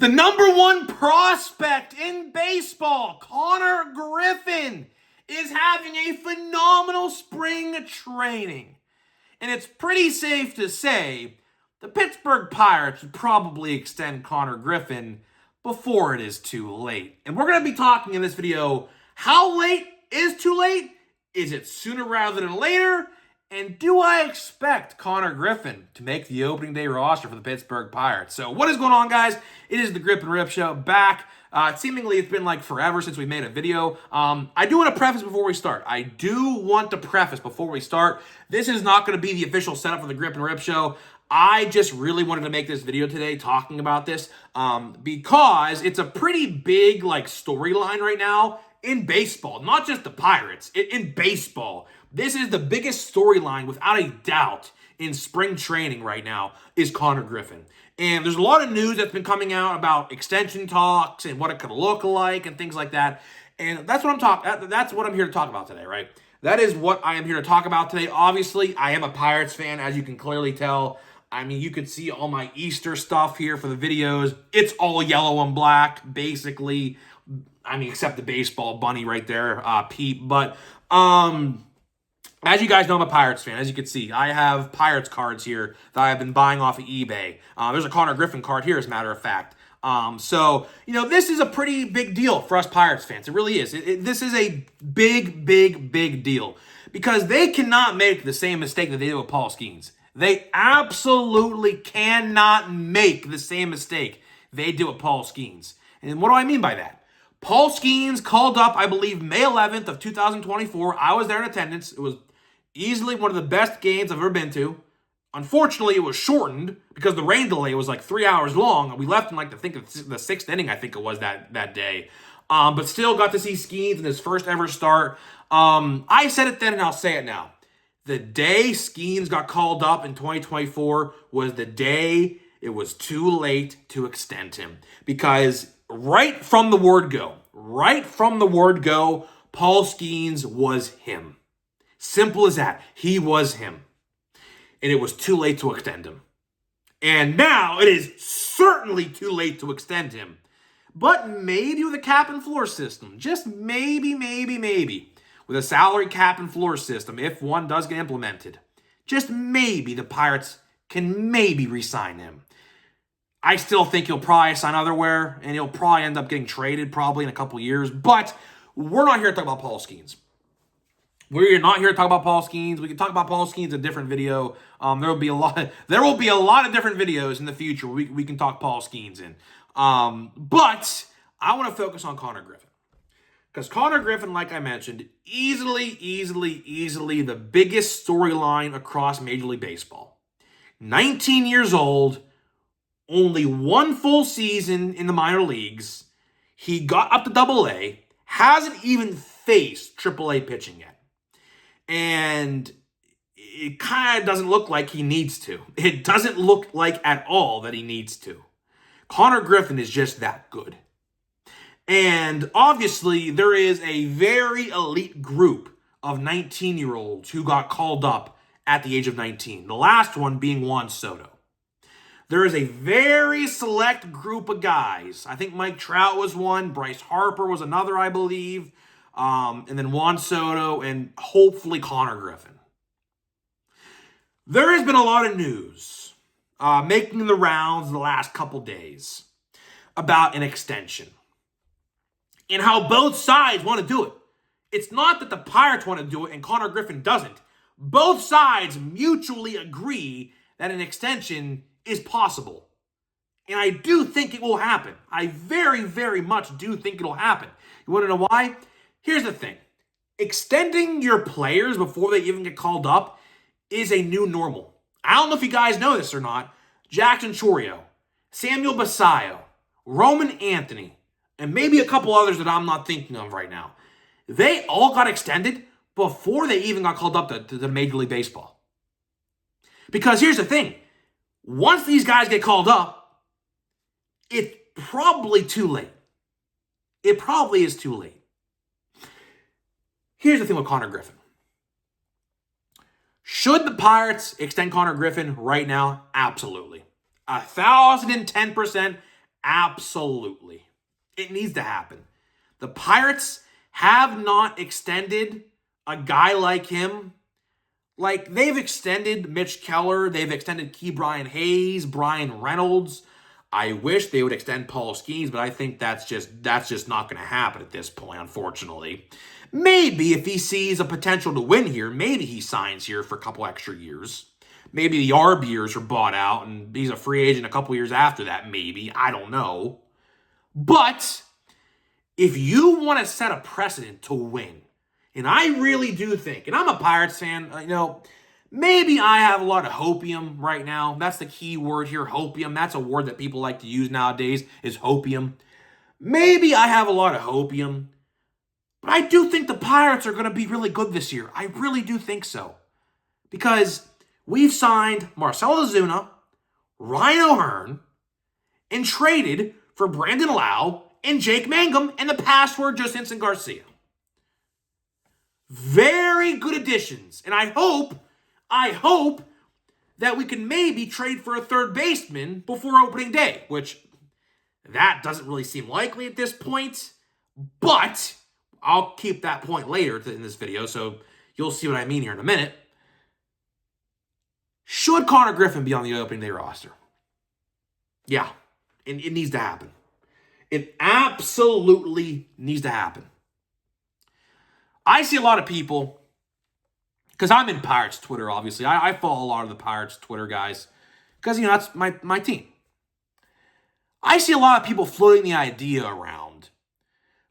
The #1 prospect in baseball, Konnor Griffin, is having a phenomenal spring training. And it's pretty safe to say the Pittsburgh Pirates would probably extend Konnor Griffin before it is too late. And we're going to be talking in this video, how late is too late? Is it sooner rather than later? And do I expect Konnor Griffin to make the opening day roster for the Pittsburgh Pirates? So what is going on, guys? It is the Grip and Rip Show back. Seemingly it's been like forever since we made a video. I do want to preface before we start. This is not going to be the official setup for the Grip and Rip Show. I just really wanted to make this video today talking about this because it's a pretty big like storyline right now in baseball, not just the Pirates, in baseball. This is the biggest storyline, without a doubt, in spring training right now, is Konnor Griffin. And there's a lot of news that's been coming out about extension talks and what it could look like and things like that. And that's what I'm here to talk about today, right? That is what I am here to talk about today. Obviously, I am a Pirates fan, as you can clearly tell. I mean, you can see all my Easter stuff here for the videos. It's all yellow and black, basically. I mean, except the baseball bunny right there, Pete. But, as you guys know, I'm a Pirates fan. As you can see, I have Pirates cards here that I've been buying off of eBay. There's a Konnor Griffin card here, as a matter of fact. So, you know, this is a pretty big deal for us Pirates fans. It really is. This is a big, big, big deal because they cannot make the same mistake that they did with Paul Skeens. They absolutely cannot make the same mistake they did with Paul Skeens. And what do I mean by that? Paul Skeens called up, I believe, May 11th of 2024. I was there in attendance. It was easily one of the best games I've ever been to. Unfortunately, it was shortened because the rain delay was like 3 hours long. We left in like the sixth inning, I think it was that day. But still got to see Skeens in his first ever start. I said it then and I'll say it now. The day Skeens got called up in 2024 was the day it was too late to extend him. Because right from the word go, Paul Skeens was him. Simple as that. He was him. And it was too late to extend him. And now it is certainly too late to extend him. But maybe with a cap and floor system. Just maybe. With a salary cap and floor system, if one does get implemented. Just maybe the Pirates can maybe re-sign him. I still think he'll probably sign otherwhere. And he'll probably end up getting traded probably in a couple years. But we're not here to talk about Paul Skeens. We're not here to talk about Paul Skeens. We can talk about Paul Skeens in a different video. There will be a lot of different videos in the future we can talk Paul Skeens in. But I want to focus on Konnor Griffin. Because Konnor Griffin, like I mentioned, easily the biggest storyline across Major League Baseball. 19 years old, only one full season in the minor leagues. He got up to AA, hasn't even faced AAA pitching yet. And it kind of doesn't look like he needs to. It doesn't look like at all that he needs to. Konnor Griffin is just that good. And obviously, there is a very elite group of 19-year-olds who got called up at the age of 19. The last one being Juan Soto. There is a very select group of guys. I think Mike Trout was one. Bryce Harper was another, I believe. And then Juan Soto and hopefully Konnor Griffin. There has been a lot of news making the rounds the last couple days about an extension and how both sides want to do it. It's not that the Pirates want to do it and Konnor Griffin doesn't. Both sides mutually agree that an extension is possible. And I do think it will happen. I very much do think it'll happen. You want to know why? Here's the thing. Extending your players before they even get called up is a new normal. I don't know if you guys know this or not. Jackson Chourio, Samuel Basallo, Roman Anthony, and maybe a couple others that I'm not thinking of right now. They all got extended before they even got called up to Major League Baseball. Because here's the thing. Once these guys get called up, it's probably too late. It probably is too late. Here's the thing with Konnor Griffin. Should the Pirates extend Konnor Griffin right now? Absolutely. 1,010%. Absolutely. It needs to happen. The Pirates have not extended a guy like him. Like, they've extended Mitch Keller. They've extended Ke'Bryan Hayes, Brian Reynolds. I wish they would extend Paul Skeens, but I think that's just not going to happen at this point, unfortunately. Maybe if he sees a potential to win here, maybe he signs here for a couple extra years. Maybe the ARB years are bought out and he's a free agent a couple years after that, maybe. I don't know. But if you want to set a precedent to win, and I really do think, and I'm a Pirates fan, maybe I have a lot of hopium right now. That's the key word here, hopium. That's a word that people like to use nowadays, is hopium. Maybe I have a lot of hopium, but I do think the Pirates are going to be really good this year. I really do think so. Because we've signed Marcell Ozuna, Ryan O'Hearn, and traded for Brandon Lau and Jake Mangum, and the password Justinson Garcia. Very good additions. And I hope that we can maybe trade for a third baseman before opening day, which that doesn't really seem likely at this point, but I'll keep that point later in this video, so you'll see what I mean here in a minute. Should Konnor Griffin be on the opening day roster? Yeah, it needs to happen. It absolutely needs to happen. I see a lot of people, because I'm in Pirates Twitter, obviously. I follow a lot of the Pirates Twitter guys, because, that's my team. I see a lot of people floating the idea around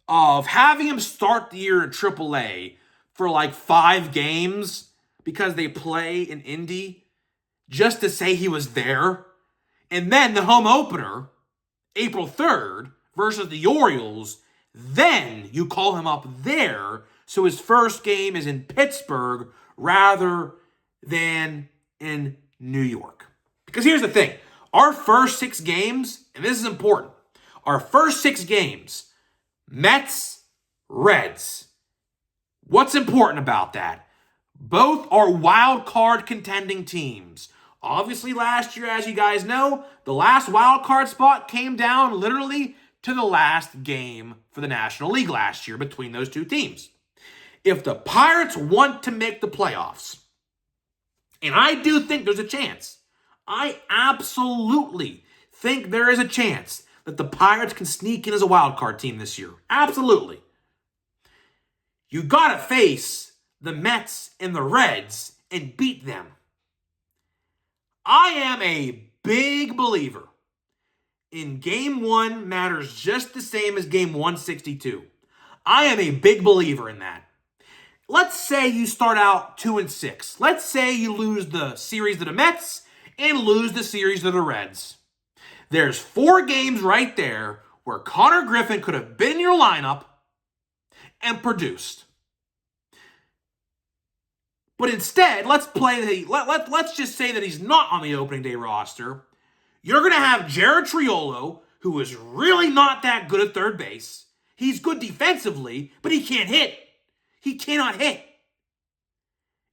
of having him start the year in AAA for like 5 games because they play in Indy just to say he was there. And then the home opener, April 3rd, versus the Orioles, then you call him up there so his first game is in Pittsburgh rather than in New York. Because here's the thing. Our first 6 games, and this is important, our first 6 games, Mets, Reds. What's important about that? Both are wild card contending teams. Obviously, last year, as you guys know, the last wild card spot came down literally to the last game for the National League last year between those two teams. If the Pirates want to make the playoffs, and I do think there's a chance, I absolutely think there is a chance that the Pirates can sneak in as a wild card team this year. Absolutely. You got to face the Mets and the Reds and beat them. I am a big believer in Game 1 matters just the same as Game 162. I am a big believer in that. Let's say you start out 2-6. Let's say you lose the series to the Mets and lose the series to the Reds. There's 4 games right there where Konnor Griffin could have been in your lineup and produced. But instead, let's just say that he's not on the opening day roster. You're going to have Jared Triolo, who is really not that good at third base. He's good defensively, but he can't hit. He cannot hit.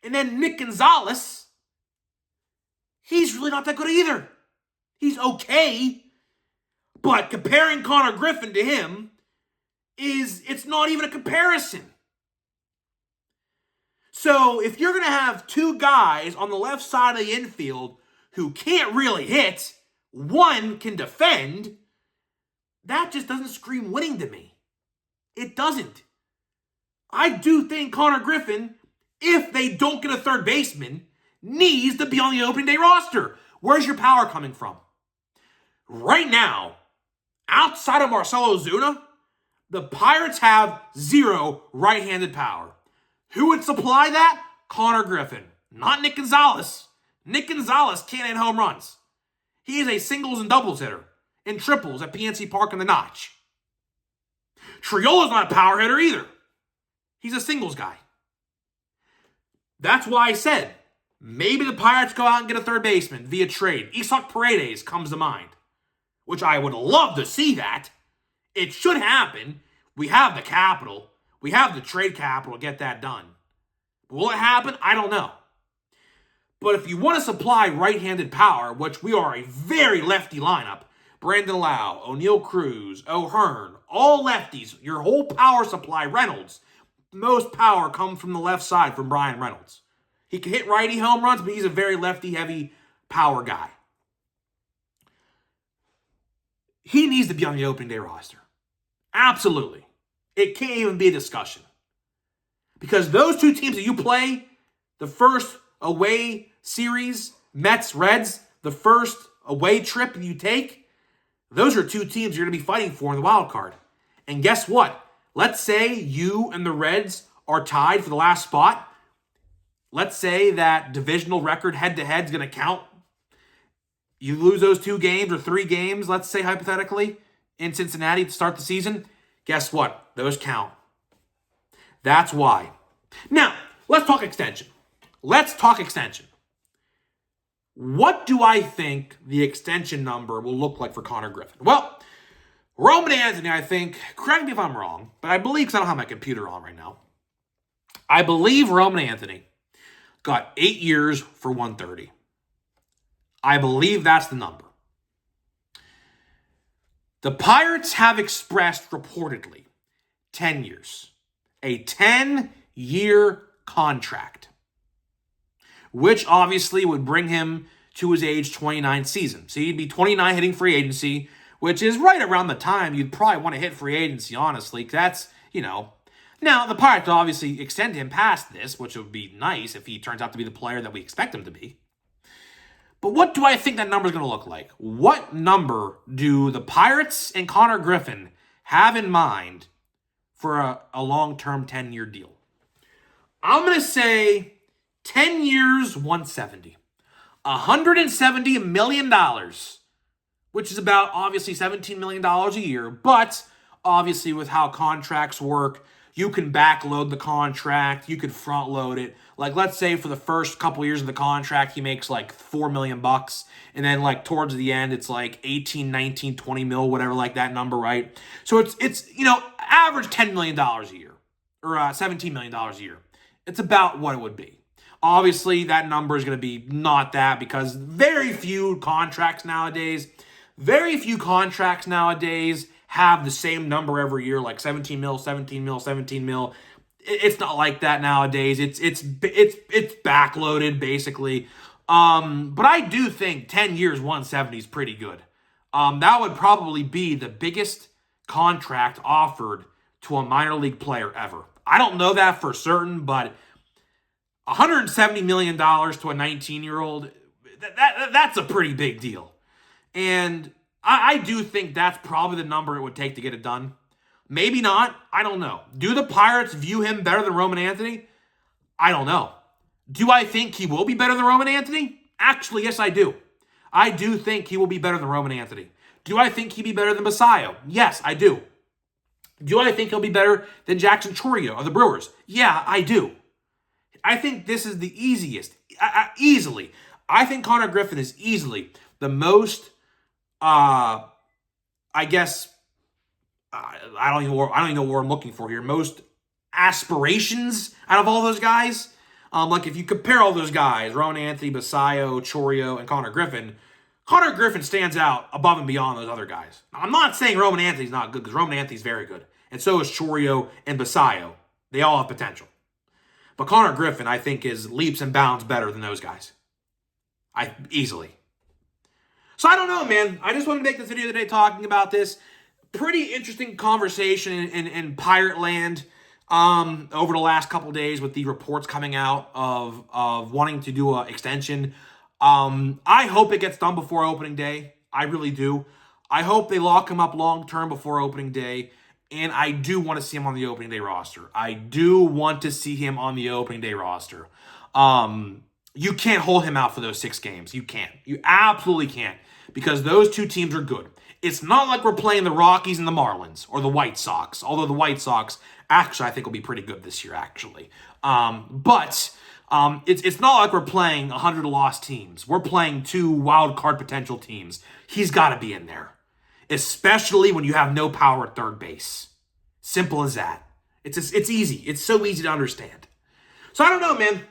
And then Nick Gonzalez, he's really not that good either. He's okay. But comparing Konnor Griffin to him it's not even a comparison. So if you're going to have 2 guys on the left side of the infield who can't really hit, one can defend, that just doesn't scream winning to me. It doesn't. I do think Konnor Griffin, if they don't get a third baseman, needs to be on the opening day roster. Where's your power coming from? Right now, outside of Marcell Ozuna, the Pirates have 0 right-handed power. Who would supply that? Konnor Griffin, not Nick Gonzalez. Nick Gonzalez can't hit home runs. He is a singles and doubles hitter and triples at PNC Park in the Notch. Triolo's not a power hitter either. He's a singles guy. That's why I said maybe the Pirates go out and get a third baseman via trade. Isaac Paredes comes to mind, which I would love to see that. It should happen. We have the capital. We have the trade capital to get that done. Will it happen? I don't know. But if you want to supply right-handed power, which we are a very lefty lineup, Brandon Lau, O'Neal Cruz, O'Hearn, all lefties. Your whole power supply, Reynolds. Most power comes from the left side from Brian Reynolds. He can hit righty home runs, but he's a very lefty-heavy power guy. He needs to be on the opening day roster. Absolutely. It can't even be a discussion. Because those two teams that you play, the first away series, Mets, Reds, the first away trip you take, those are two teams you're going to be fighting for in the wild card. And guess what? Let's say you and the Reds are tied for the last spot. Let's say that divisional record head-to-head is going to count. You lose those 2 games or 3 games, let's say hypothetically, in Cincinnati to start the season. Guess what? Those count. That's why. Now, let's talk extension. What do I think the extension number will look like for Konnor Griffin? Well, Roman Anthony, I think, correct me if I'm wrong, but I believe, because I don't have my computer on right now, I believe Roman Anthony got 8 years for $130. I believe that's the number. The Pirates have expressed reportedly 10 years. A 10-year contract, which obviously would bring him to his age 29 season. So he'd be 29 hitting free agency, which is right around the time you'd probably want to hit free agency, honestly. That's, Now, the Pirates obviously extend him past this, which would be nice if he turns out to be the player that we expect him to be. But what do I think that number is going to look like? What number do the Pirates and Konnor Griffin have in mind for a long-term 10-year deal? I'm going to say 10 years, $170. $170 million, which is about, obviously, $17 million a year. But, obviously, with how contracts work, you can backload the contract. You could front load it. Like, let's say for the first couple years of the contract, he makes like $4 million. And then like towards the end, it's like 18, 19, 20 mil, whatever, like that number, right? So it's average $10 million a year or $17 million a year. It's about what it would be. Obviously, that number is going to be not that because very few contracts nowadays have the same number every year, like 17 mil, 17 mil, 17 mil. It's not like that nowadays. It's backloaded basically. But I do think 10 years, 170 is pretty good. That would probably be the biggest contract offered to a minor league player ever. I don't know that for certain, but $170 million to a 19-year-old, that's a pretty big deal. And I do think that's probably the number it would take to get it done. Maybe not. I don't know. Do the Pirates view him better than Roman Anthony? I don't know. Do I think he will be better than Roman Anthony? Actually, yes, I do. I do think he will be better than Roman Anthony. Do I think he'd be better than Basayo? Yes, I do. Do I think he'll be better than Jackson Chourio of the Brewers? Yeah, I do. I think this is the easiest. Easily. I think Konnor Griffin is easily the most, I don't even know what I'm looking for here. Most aspirations out of all those guys. Like if you compare all those guys, Roman Anthony, Basayo, Chourio, and Konnor Griffin stands out above and beyond those other guys. Now, I'm not saying Roman Anthony's not good, because Roman Anthony's very good. And so is Chourio and Basayo. They all have potential. But Konnor Griffin, I think, is leaps and bounds better than those guys. Easily. So I don't know, man. I just wanted to make this video today talking about this. Pretty interesting conversation in Pirate Land over the last couple days with the reports coming out of wanting to do an extension. I hope it gets done before opening day. I really do. I hope they lock him up long-term before opening day. And I do want to see him on the opening day roster. You can't hold him out for those 6 games. You can't. You absolutely can't. Because those two teams are good. It's not like we're playing the Rockies and the Marlins or the White Sox. Although the White Sox, actually, I think will be pretty good this year, actually. But it's not like we're playing 100 lost teams. We're playing 2 wild card potential teams. He's got to be in there. Especially when you have no power at third base. Simple as that. It's easy. It's so easy to understand. So I don't know, man.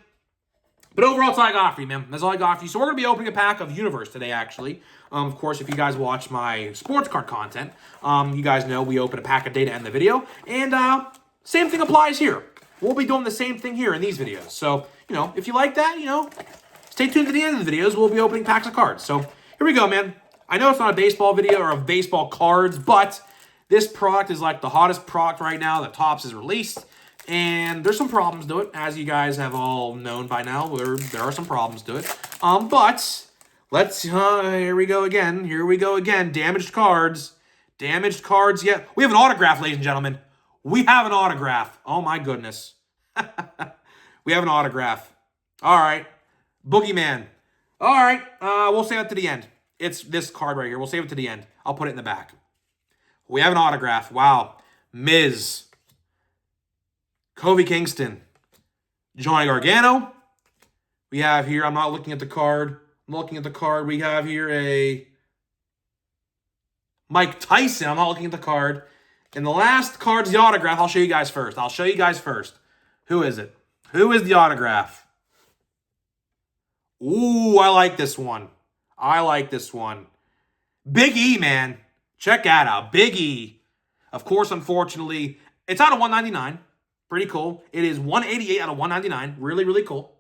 But overall, that's all I got for you, man. That's all I got for you. So we're going to be opening a pack of Universe today, actually. Of course, if you guys watch my sports card content, you guys know we open a pack of data in the video. And same thing applies here. We'll be doing the same thing here in these videos. So, if you like that, stay tuned to the end of the videos. We'll be opening packs of cards. So here we go, man. I know it's not a baseball video or of baseball cards, but this product is like the hottest product right now that Topps has released. And there's some problems to it, as you guys have all known by now. There are some problems to it. But let's, here we go again. Here we go again. Damaged cards. Damaged cards yet. We have an autograph, ladies and gentlemen. We have an autograph. Oh, my goodness. We have an autograph. All right. Boogeyman. All right. We'll save it to the end. It's this card right here. We'll save it to the end. I'll put it in the back. We have an autograph. Wow. Miz. Kobe Kingston, Johnny Gargano. We have here, I'm not looking at the card. I'm looking at the card. We have here a Mike Tyson. I'm not looking at the card. And the last card's the autograph. I'll show you guys first. Who is it? Who is the autograph? Ooh, I like this one. Big E, man. Check that out. Big E. Of course, unfortunately, it's out of 199. Pretty cool. It is 188 out of 199. Really, really cool.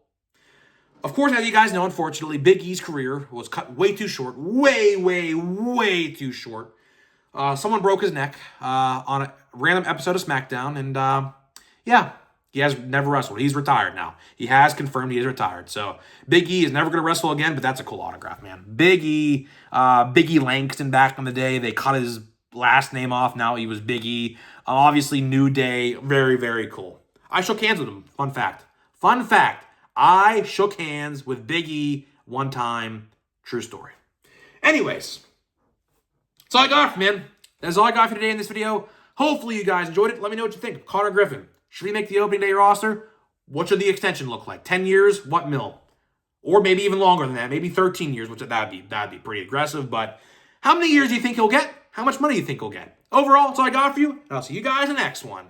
Of course, as you guys know, unfortunately, Big E's career was cut way too short. Way too short. Someone broke his neck on a random episode of SmackDown. And, yeah, he has never wrestled. He's retired now. He has confirmed he is retired. So, Big E is never going to wrestle again, but that's a cool autograph, man. Big E Langston back in the day. They cut his last name off. Now he was Big E. Obviously, New Day. Very, very cool. I shook hands with him. Fun fact. I shook hands with Big E one time. True story. Anyways, that's all I got, man. That's all I got for today in this video. Hopefully, you guys enjoyed it. Let me know what you think. Konnor Griffin. Should we make the opening day roster? What should the extension look like? 10 years? What mil? Or maybe even longer than that. Maybe 13 years, which that'd be pretty aggressive. But how many years do you think he'll get? How much money do you think he'll get? Overall, that's all I got for you, and I'll see you guys in the next one.